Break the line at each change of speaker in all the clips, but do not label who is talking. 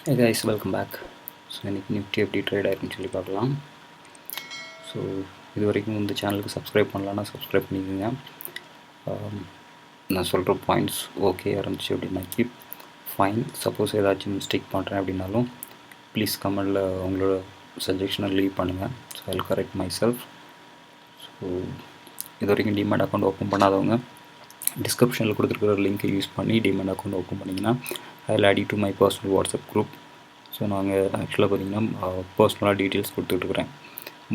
Hey guys, welcome back. So இன்றைக்கி Nifty எப்படி trade ஆயிருக்குன்னு சொல்லி பார்க்கலாம். ஸோ இது வரைக்கும் இந்த சேனலுக்கு சப்ஸ்கிரைப் பண்ணலான்னா சப்ஸ்கிரைப் பண்ணிக்கோங்க. நான் சொல்கிற பாயிண்ட்ஸ் ஓகே இருந்துச்சு அப்படின்னா கீப் ஃபைன். சப்போஸ் ஏதாச்சும் மிஸ்டேக் பண்ணுறேன் அப்படின்னாலும் ப்ளீஸ் கமெண்டில் உங்களோட சஜஷனை லீவ் பண்ணுங்கள். So I correct my self. So இது வரைக்கும் டிமேட் அக்கௌண்ட் ஓப்பன் பண்ணாதவங்க டிஸ்கிரிப்ஷனில் கொடுத்துருக்குற லிங்க்கை யூஸ் பண்ணி டிமேட் அக்கௌண்ட் ஓப்பன் பண்ணிங்கன்னா I will add you to my personal WhatsApp group. So நாங்கள் ஆக்சுவலாக பார்த்திங்கன்னா பர்சனலாக டீட்டெயில்ஸ் கொடுத்துட்ருக்குறேன்.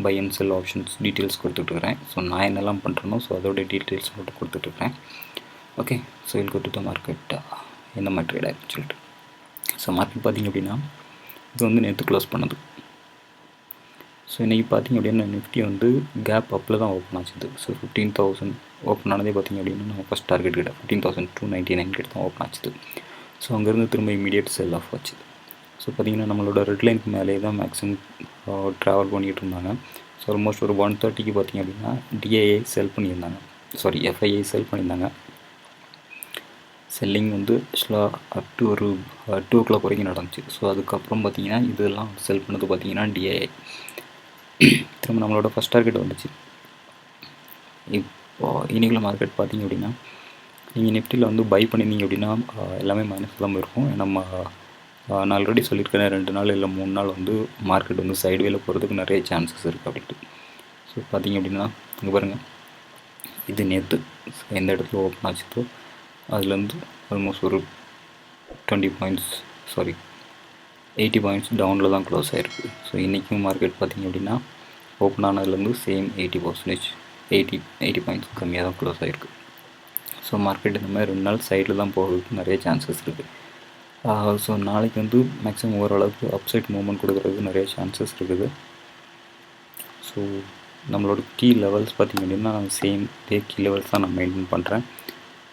Buy and sell options details கொடுத்துட்ருக்குறேன். ஸோ நான் என்னெல்லாம் பண்ணுறேனோ ஸோ அதோட டீட்டெயில்ஸ் மட்டும் கொடுத்துட்ருக்குறேன். Okay, so I'll go to the market எந்த மாதிரி ட்ரேட் ஆகிருக்குன்னு சொல்லிட்டு. ஸோ மார்க்கெட் பார்த்திங்க அப்படின்னா இது வந்து நேற்று க்ளோஸ் பண்ணது. ஸோ இன்றைக்கி பார்த்திங்க அப்படின்னா நிஃப்டி வந்து கேப் அப்பில் தான் ஓப்பன் ஆச்சுது. ஸோ 15,000 ஓப்பன் ஆனதே பார்த்திங்க அப்படின்னா நம்ம ஃபஸ்ட் டார்கெட் கிட்ட 15,299 கிட்ட தான் ஓப்பன் ஆச்சுது. ஸோ அங்கேருந்து திரும்ப இமீடியட் செல் ஆஃப் ஆச்சு. ஸோ பார்த்திங்கன்னா நம்மளோட ரெட் லைனுக்கு மேலேயே தான் மேக்ஸிமம் ட்ராவல் பண்ணிகிட்டு இருந்தாங்க. ஸோ ஆல்மோஸ்ட் ஒரு 130க்கு பார்த்திங்க அப்படின்னா டிஐஏ செல் பண்ணியிருந்தாங்க, சாரி எஃப்ஐஐ செல் பண்ணியிருந்தாங்க. செல்லிங் வந்து ஆக்சுவலாக அப் டு ஒரு 2 o'clock வரைக்கும் நடந்துச்சு. ஸோ அதுக்கப்புறம் பார்த்திங்கன்னா இதெல்லாம் செல் பண்ணது பார்த்திங்கன்னா டிஐஏ. திரும்ப நம்மளோட ஃபஸ்ட் டார்கெட் வந்துச்சு. இப்போது இன்றைக்குள்ள மார்க்கெட் பார்த்திங்க அப்படின்னா நீங்கள் நிஃப்டியில் வந்து பை பண்ணியிருந்தீங்க அப்படின்னா எல்லாமே மைனஸ் தான் இருக்கும். நம்ம நான் ஆல்ரெடி சொல்லியிருக்கேன் 2 நாள் இல்லை 3 நாள் வந்து மார்க்கெட் வந்து சைட்வேல போகிறதுக்கு நிறைய சான்சஸ் இருக்குது அப்படின்ட்டு. ஸோ பார்த்திங்க அப்படின்னா இங்கே பாருங்கள், இது நேற்று எந்த இடத்துல ஓப்பன் ஆச்சுதோ அதுலேருந்து ஆல்மோஸ்ட் ஒரு 20 பாயிண்ட்ஸ், சாரி 80 பாயிண்ட்ஸ் டவுனில் தான் க்ளோஸ் ஆகிருக்கு. ஸோ இன்றைக்கும் மார்க்கெட் பார்த்திங்க அப்படின்னா ஓப்பன் ஆனதுலேருந்து சேம் 80 பாயிண்ட்ஸ் கம்மியாக தான் க்ளோஸ் ஆகிருக்கு. ஸோ மார்க்கெட் இந்த மாதிரி 2 நாள் சைடில் தான் போகிறதுக்கு நிறைய சான்சஸ் இருக்குது. ஸோ நாளைக்கு வந்து மேக்ஸிமம் ஓரளவுக்கு அப்சைட் மூவ்மெண்ட் கொடுக்குறதுக்கு நிறைய சான்சஸ் இருக்குது. ஸோ நம்மளோட கீ லெவல்ஸ் பார்த்திங்க அப்படின்னா நான் சேம் கீ லெவல்ஸ் தான் நான் மெயின்டைன் பண்ணுறேன்.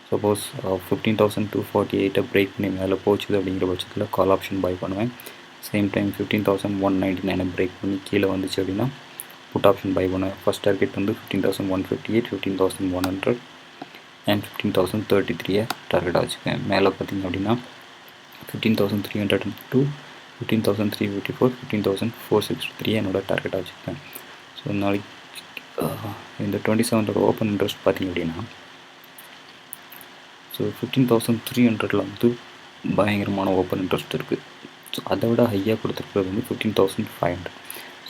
சப்போஸ் 15,248 பிரேக் பண்ணி மேலே போச்சுது அப்படிங்கிற பட்சத்தில் கால் ஆப்ஷன் பை பண்ணுவேன். சேம் டைம் 15,199 பிரேக் பண்ணி கீழே வந்துச்சு அப்படின்னா புட் ஆப்ஷன் பை பண்ணுவேன். ஃபஸ்ட் டார்கெட் வந்து 15,158, 15,100 அண்ட் 15,033 டார்கெட்டாக வச்சுக்கேன். மேலே பார்த்திங்க அப்படின்னா 15,302, 15,354, 15,463 என்னோட டார்கெட்டாக வச்சுருக்கேன். ஸோ நாளைக்கு இந்த 27 ஓப்பன் இன்ட்ரெஸ்ட் பார்த்திங்க அப்படின்னா ஸோ 15,300 வந்து பயங்கரமான ஓப்பன் இன்ட்ரெஸ்ட் இருக்குது. ஸோ அதை விட ஹையாக கொடுத்துருக்கிறது வந்து 15,500.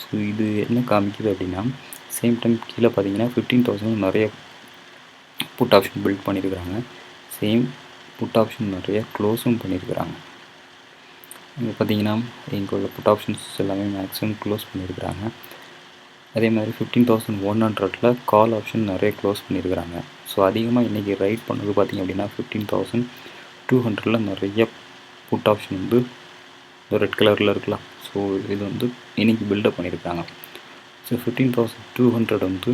ஸோ இது என்ன காமிக்குது அப்படின்னா சேம் டைம் கீழே பார்த்தீங்கன்னா 15,000 நிறைய புட் ஆப்ஷன் பில்ட் பண்ணியிருக்கிறாங்க. சேம் புட் ஆப்ஷன் நிறைய க்ளோஸும் பண்ணியிருக்கிறாங்க. இங்கே பார்த்தீங்கன்னா எங்களோட புட் ஆப்ஷன்ஸ் எல்லாமே மேக்ஸிமம் க்ளோஸ் பண்ணியிருக்கிறாங்க. அதே மாதிரி 15,100 கால் ஆப்ஷன் நிறைய க்ளோஸ் பண்ணியிருக்கிறாங்க. ஸோ அதிகமாக இன்றைக்கி ரைட் பண்ணது பார்த்திங்க அப்படின்னா 15,200 நிறைய புட் ஆப்ஷன் வந்து ரெட் கலரில் இருக்கலாம். ஸோ இது வந்து இன்றைக்கி பில்டப் பண்ணியிருக்காங்க. ஸோ 15,200 வந்து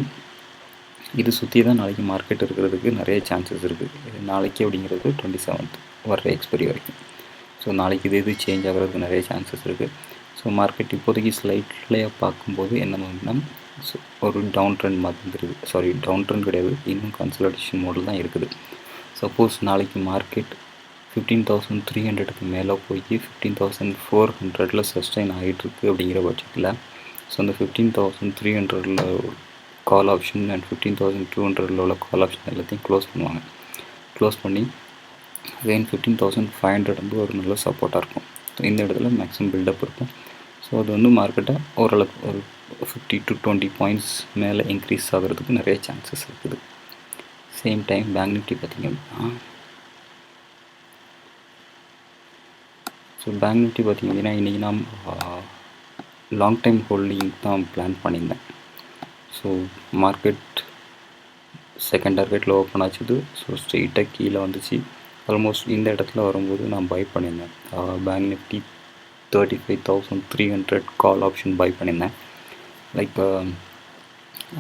இது சுற்றி தான் நாளைக்கு மார்க்கெட் இருக்கிறதுக்கு நிறைய சான்சஸ் இருக்குது. நாளைக்கு அப்படிங்கிறது 27th வர்ற எக்ஸ்பைரி வரைக்கும். ஸோ நாளைக்கு இது சேஞ்ச் ஆகிறதுக்கு நிறைய சான்சஸ் இருக்குது. ஸோ மார்க்கெட் இப்போதைக்கு ஸ்லைட்லேயே பார்க்கும்போது என்ன மாதிரினா ஸோ ஒரு டவுன் ட்ரெண்ட் மாதிரி இருக்குது. சாரி, டவுன் ட்ரெண்ட் கிடையாது, இன்னும் கன்சல்டேஷன் மோடில் தான் இருக்குது. சப்போஸ் நாளைக்கு மார்க்கெட் 15,300க்கு மேலே போய் 15,400 சஸ்டைன் ஆகிட்டுருக்கு அப்படிங்கிற பட்சத்தில் ஸோ அந்த 15,300 கால் ஆப்ஷன் அண்ட் 15,200 உள்ள கால் ஆப்ஷன் எல்லாத்தையும் க்ளோஸ் பண்ணுவாங்க. க்ளோஸ் பண்ணி அகைன் 15,500 வந்து ஒரு நல்ல சப்போர்ட்டாக இருக்கும். ஸோ இந்த இடத்துல மேக்ஸிமம் பில்டப் இருக்கும். ஸோ அது வந்து மார்க்கெட்டை ஓரளவுக்கு ஒரு 50 to 20 பாயிண்ட்ஸ் மேலே இன்க்ரீஸ் ஆகிறதுக்கு நிறைய சான்சஸ் இருக்குது. சேம் டைம் பேங்க் நிஃப்டி பார்த்திங்க அப்படின்னா ஸோ பேங்க் நிஃப்டி பார்த்திங்க அப்படின்னா இன்றைக்கி நான் லாங் டைம் ஹோல்டிங் தான் பிளான் பண்ணியிருந்தேன். ஸோ மார்க்கெட் செகண்ட் டார்கெட்டில் ஓப்பன் ஆச்சுது. ஸோ ஸ்ட்ரெயிட்டாக கீழே வந்துச்சு. ஆல்மோஸ்ட் இந்த இடத்துல வரும்போது நான் பை பண்ணியிருந்தேன். Bank Nifty 35,300 call option by பண்ணியிருந்தேன். லைக்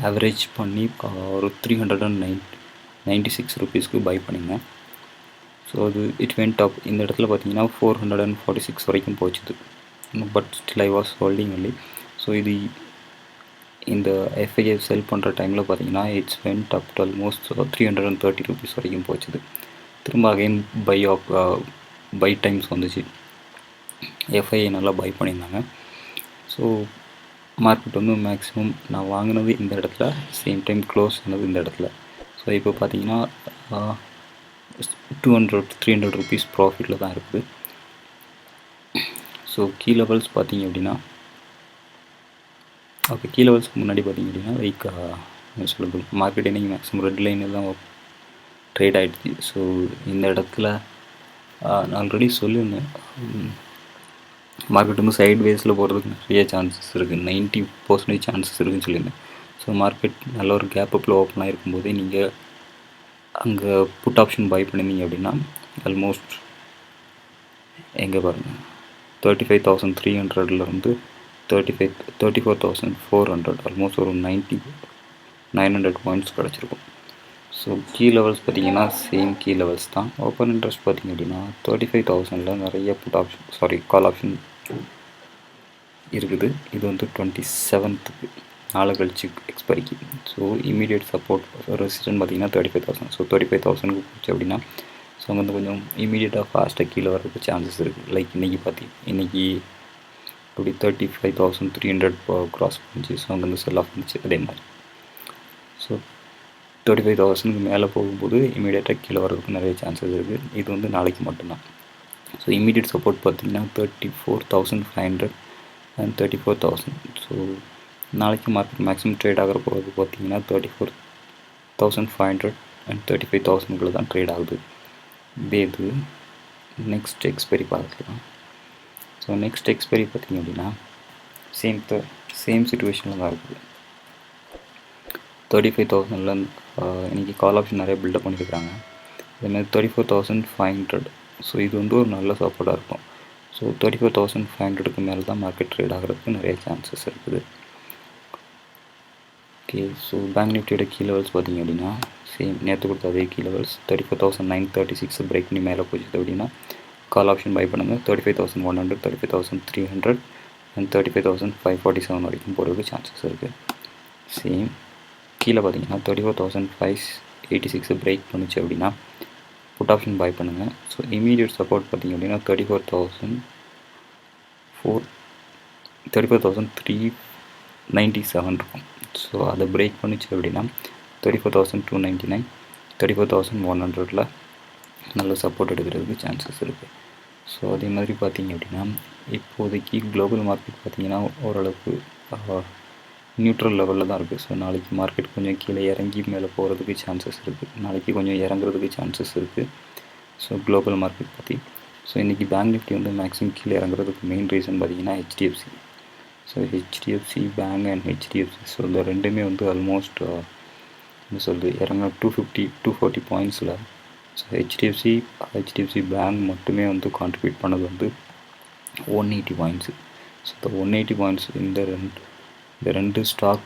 ஆவரேஜ் பண்ணி ஒரு 396 ருபீஸ்க்கு பை பண்ணியிருந்தேன். ஸோ அது இட் வென்ட் அப். இந்த இடத்துல பார்த்தீங்கன்னா 446 வரைக்கும் போச்சுது. But still I was holding only. So இது இந்த எஃப்ஐஐ செல் பண்ணுற டைமில் பார்த்தீங்கன்னா it's went up to almost 330 rupees வரைக்கும் போச்சுது. திரும்ப அகைன் பை டைம்ஸ் வந்துச்சு. எஃப்ஐஐ நல்லா பை பண்ணியிருந்தாங்க. ஸோ மார்க்கெட் வந்து மேக்ஸிமம் நான் வாங்கினது இந்த இடத்துல, சேம் டைம் க்ளோஸ் ஆனது இந்த இடத்துல. ஸோ இப்போ பார்த்தீங்கன்னா 200-300 ருபீஸ் ப்ராஃபிட்டில் தான் இருக்குது. ஸோ கீ லெவல்ஸ் பார்த்தீங்க அப்படின்னா, ஓகே, கீ லெவல்ஸ்க்கு முன்னாடி பார்த்தீங்க அப்படின்னா லைக் என்ன சொல்கிறது, மார்க்கெட் இன்றைக்கி மேக்ஸிமம் ரெட் லைனில் தான் ட்ரேட் ஆகிடுச்சு. ஸோ இந்த இடத்துல நான் ஆல்ரெடி சொல்லியிருந்தேன், மார்க்கெட் வந்து சைட் வேஸில் போகிறதுக்கு நிறைய சான்சஸ் இருக்குது, 90% சான்சஸ் இருக்குதுன்னு சொல்லியிருந்தேன். ஸோ மார்க்கெட் நல்ல ஒரு கேப் அப்பில் ஓப்பன் ஆகிருக்கும் போதே நீங்கள் அங்கே புட் ஆப்ஷன் பை பண்ணியிருந்தீங்க அப்படின்னா ஆல்மோஸ்ட் எங்கே பாருங்கள் 35,300 34,400 ஆல்மோஸ்ட் ஒரு 900 பாயிண்ட்ஸ் கிடச்சிருக்கும். ஸோ கீ லெவல்ஸ் பார்த்தீங்கன்னா சேம் கீ லெவல்ஸ் தான். ஓப்பன் இன்ட்ரெஸ்ட் பார்த்தீங்க அப்படின்னா 35,000 நிறைய புட் ஆப்ஷன் கால் ஆப்ஷன் இருக்குது. இது வந்து 27th நாளை கழிச்சு எக்ஸ்பைரிக்கு. ஸோ இமீடியட் சப்போர்ட் ரெசிஸ்டன்ட் பார்த்தீங்கன்னா 35,000. ஸோ 35,000 போச்சு அப்படின்னா ஸோ அங்கே வந்து கொஞ்சம் இமீடியட்டாக ஃபாஸ்ட்டாக கீழே வர்றதுக்கு சான்சஸ் இருக்குது. லைக் இன்றைக்கி இப்படி 35,300 க்ராஸ் பண்ணிச்சு. ஸோ அங்கே வந்து செல் ஆஃப் இருந்துச்சு. அதே மாதிரி ஸோ 35,000க்கு மேலே போகும்போது இமீடியட்டாக கீழே வர்றதுக்கு நிறைய சான்சஸ் இருக்குது. இது வந்து நாளைக்கு மட்டும்தான். ஸோ இமீடியட் சப்போர்ட் பார்த்திங்கன்னா 34,500 அண்ட் 34,000. ஸோ நாளைக்கு மார்க்கெட் மேக்ஸிமம் ட்ரேட் ஆகிற போகிறது பார்த்திங்கன்னா 34,500 அண்ட் 35,000 தான் ட்ரேட் ஆகுது. இது நெக்ஸ்ட் எக்ஸ்பைரி பார்க்கலாம். ஸோ நெக்ஸ்ட் எக்ஸ்பைரி பார்த்திங்க அப்படின்னா சேம் சுச்சுவேஷனில் தான் இருக்குது. 35,000 இன்றைக்கி கால் ஆப்ஷன் நிறைய பில்டப் பண்ணியிருக்காங்க. அதேமாதிரி 34,500. ஸோ இது வந்து ஒரு நல்ல சப்போர்ட்டாக இருக்கும். ஸோ 34,500க்கு மேலே தான் மார்க்கெட் ட்ரேட் ஆகிறதுக்கு நிறைய சான்சஸ் இருக்குது. ஓகே, ஸோ பேங்க் நிஃப்டியோட கீ லெவல்ஸ் பார்த்திங்க அப்படின்னா சேம் நேற்று கொடுத்த அதே கீ லெவல்ஸ் 34,936 பிரேக் பண்ணி மேலே போச்சுது அப்படின்னா கால் ஆப்ஷன் பை பண்ணுங்கள். 35,100, 35,300 அண்ட் 35,547 வரைக்கும் போகிறதுக்கு சான்சஸ் இருக்குது. சேம் கீழே பார்த்தீங்கன்னா 34,586 பிரேக் பண்ணிச்சு அப்படின்னா புட் ஆப்ஷன் பை பண்ணுங்கள். ஸோ இமீடியட் சப்போர்ட் பார்த்திங்க அப்படின்னா 34,397 இருக்கும். ஸோ அதை பிரேக் பண்ணிச்சு அப்படின்னா 34,299, 34,100 நல்ல சப்போர்ட் எடுக்கிறதுக்கு சான்சஸ் இருக்குது. ஸோ அதே மாதிரி பார்த்திங்க அப்படின்னா இப்போதைக்கு குளோபல் மார்க்கெட் பார்த்திங்கன்னா ஓரளவுக்கு நியூட்ரல் லெவலில் தான் இருக்குது. ஸோ நாளைக்கு மார்க்கெட் கொஞ்சம் கீழே இறங்கி மேலே போகிறதுக்கு சான்சஸ் இருக்குது. நாளைக்கு கொஞ்சம் இறங்குறதுக்கு சான்சஸ் இருக்குது. ஸோ குளோபல் மார்க்கெட் பற்றி ஸோ இன்றைக்கி பேங்க் நிஃப்டி வந்து மேக்ஸிமம் கீழே இறங்குறதுக்கு மெயின் ரீசன் பார்த்திங்கன்னா HDFC. So HDFC bank and HDFC so இந்த ரெண்டுமே வந்து ஆல்மோஸ்ட் என்ன சொல்லுது இறங்க 240 பாயிண்ட்ஸில். ஸோ ஹெச்டிஎஃப்சி பேங்க் மட்டுமே வந்து கான்ட்ரிபியூட் பண்ணது வந்து 180 பாயிண்ட்ஸு. ஸோ இந்த 180 பாயிண்ட்ஸ் இந்த ரெண்டு ஸ்டாக்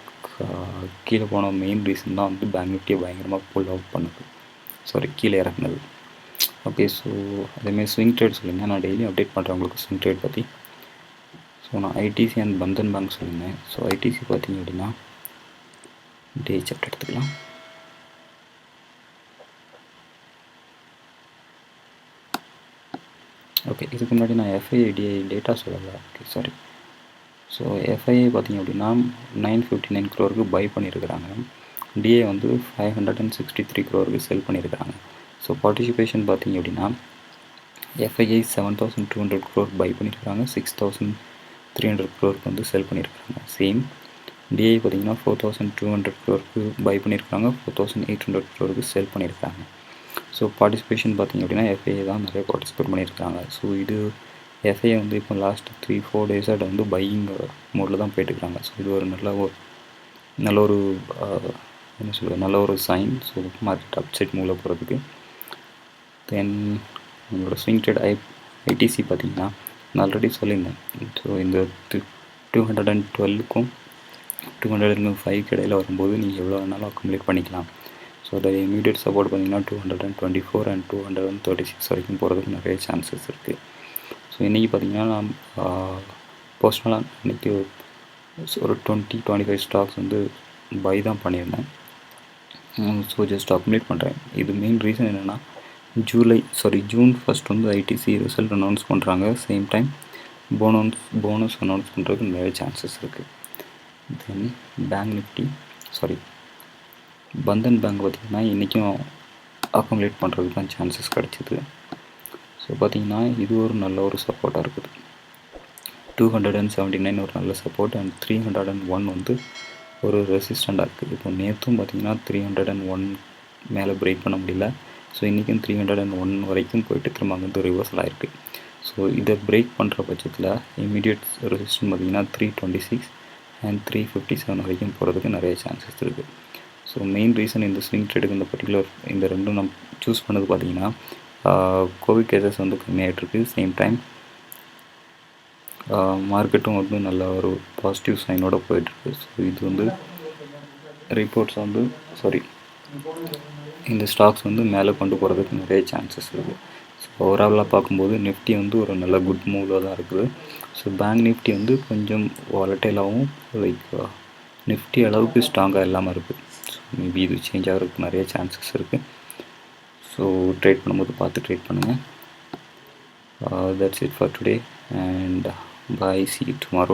கீழே போன மெயின் ரீசன் தான் வந்து பேங்க் நிஃப்டியை பயங்கரமாக புல் அவுட் பண்ணுது, கீழே இறக்குனது. ஓகே, ஸோ அதேமாதிரி ஸ்விங் ட்ரேட் சொல்லியிருந்தேன். நான் டெய்லி அப்டேட் பண்ணுறேன் உங்களுக்கு ஸ்விங் ட்ரேட் பற்றி. ஸோ நான் ஐடிசி அண்ட் பந்தன் பேங்க் சொல்லியிருந்தேன். ஸோ ஐடிசி பார்த்திங்க அப்படின்னா டே சார்ட் எடுத்துக்கலாம். ஓகே, இதுக்கு முன்னாடி நான் எஃப்ஐஐ டேட்டா சொல்லலை. Okay, sorry. ஸோ எஃப்ஐஐ பார்த்திங்க அப்படின்னா 959 crore பை பண்ணியிருக்கிறாங்க. டிஏ வந்து 563 crore செல் பண்ணியிருக்கிறாங்க. ஸோ பார்ட்டிசிபேஷன் பார்த்திங்க அப்படின்னா எஃப்ஐஐ 7,200 crore பை பண்ணியிருக்காங்க, 6,300 crore வந்து செல் பண்ணியிருக்காங்க. சேம் டிஐ பார்த்திங்கன்னா 4,200 crore பை பண்ணியிருக்காங்க, 4,800 crore செல் பண்ணியிருக்காங்க. ஸோ பார்ட்டிசிபேஷன் பார்த்திங்க அப்படின்னா எஃப்ஐஐ தான் நிறைய பார்ட்டிசிபேட் பண்ணியிருக்காங்க. ஸோ இது எஃப்ஐஐ வந்து இப்போ லாஸ்ட் 3-4 டேஸாக வந்து பையிங் மோடில் தான் போயிட்டுருக்காங்க. ஸோ இது ஒரு நல்ல ஒரு என்ன சொல்கிறது நல்ல ஒரு சைன். ஸோ மார்க்கெட் அப்சைட் மூவில் போகிறதுக்கு. தென் உங்களோட ஸ்விங் ட்ரேட் ஐடிசி பார்த்திங்கன்னா நான் ஆல்ரெடி சொல்லியிருந்தேன். ஸோ இந்த 212க்கும் 205 இடையில் வரும்போது நீங்கள் எவ்வளோ வேணாலும் அக்குமுலேட் பண்ணிக்கலாம். ஸோ அதை இமீடியட் சப்போர்ட் பார்த்திங்கன்னா 224 அண்ட் 236 வரைக்கும் போகிறதுக்கு நிறைய சான்சஸ் இருக்குது. ஸோ இன்றைக்கி பார்த்திங்கன்னா நான் பர்சனலாக இன்றைக்கி ஒரு 20-25 ஸ்டாக்ஸ் வந்து பை தான் பண்ணியிருந்தேன். ஸோ ஜஸ்ட் அக்குமுலேட் பண்ணுறேன். இது மெயின் ரீசன் என்னென்னா ஜூன் 1 வந்து ஐடிசி ரிசல்ட் அனௌன்ஸ் பண்ணுறாங்க. சேம் டைம் போனஸ் அனௌன்ஸ் பண்ணுறதுக்கு நிறைய சான்சஸ் இருக்குது. தென் பந்தன் பேங்க் பார்த்திங்கன்னா இன்றைக்கும் அக்குமுலேட் பண்ணுறதுக்கு தான் சான்சஸ் கிடச்சிது. ஸோ பார்த்திங்கன்னா இது ஒரு நல்ல ஒரு சப்போர்ட்டாக இருக்குது. 279 ஒரு நல்ல சப்போர்ட் அண்ட் 301 வந்து ஒரு ரெசிஸ்டண்ட்டாக இருக்குது. இப்போ நேற்றும் பார்த்திங்கன்னா 301 மேலே பிரேக் பண்ண முடியல. ஸோ இன்றைக்கும் 301 வரைக்கும் போயிட்டு திரும்ப அங்கே வந்து ரிவர்சல் ஆகிருக்கு. ஸோ இதை பிரேக் பண்ணுற பட்சத்தில் இமீடியட் ரெசிஸ்டன்ட் பார்த்திங்கன்னா 326 அண்ட் 357 வரைக்கும் போகிறதுக்கு நிறைய சான்சஸ் இருக்குது. ஸோ மெயின் ரீசன் இந்த ஸ்விங் ட்ரேடுக்கு இந்த ரெண்டும் நம்ம சூஸ் பண்ணது பார்த்திங்கன்னா கோவிட் கேசஸ் வந்து கம்மியாகிட்ருக்கு. சேம் டைம் மார்க்கெட்டும் வந்து நல்ல ஒரு பாசிட்டிவ் சைனோட போயிட்டுருக்கு. ஸோ இது வந்து ரிப்போர்ட்ஸ் வந்து இந்த ஸ்டாக்ஸ் வந்து மேலே கொண்டு போகிறதுக்கு நிறைய சான்சஸ் இருக்குது. ஸோ ஓவராலாக பார்க்கும்போது நிஃப்டி வந்து ஒரு நல்ல குட் மூவில் தான் இருக்குது. ஸோ பேங்க் நிஃப்டி வந்து கொஞ்சம் வாலட்டைலாகவும் நிஃப்டி அளவுக்கு ஸ்ட்ராங்காக இல்லாமல் இருக்குது. ஸோ மேபி இது சேஞ்ச் ஆகிறதுக்கு நிறைய சான்சஸ் இருக்குது. ஸோ ட்ரேட் பண்ணும்போது பார்த்து ட்ரேட் பண்ணுங்கள். That's it for today and bye, see you tomorrow.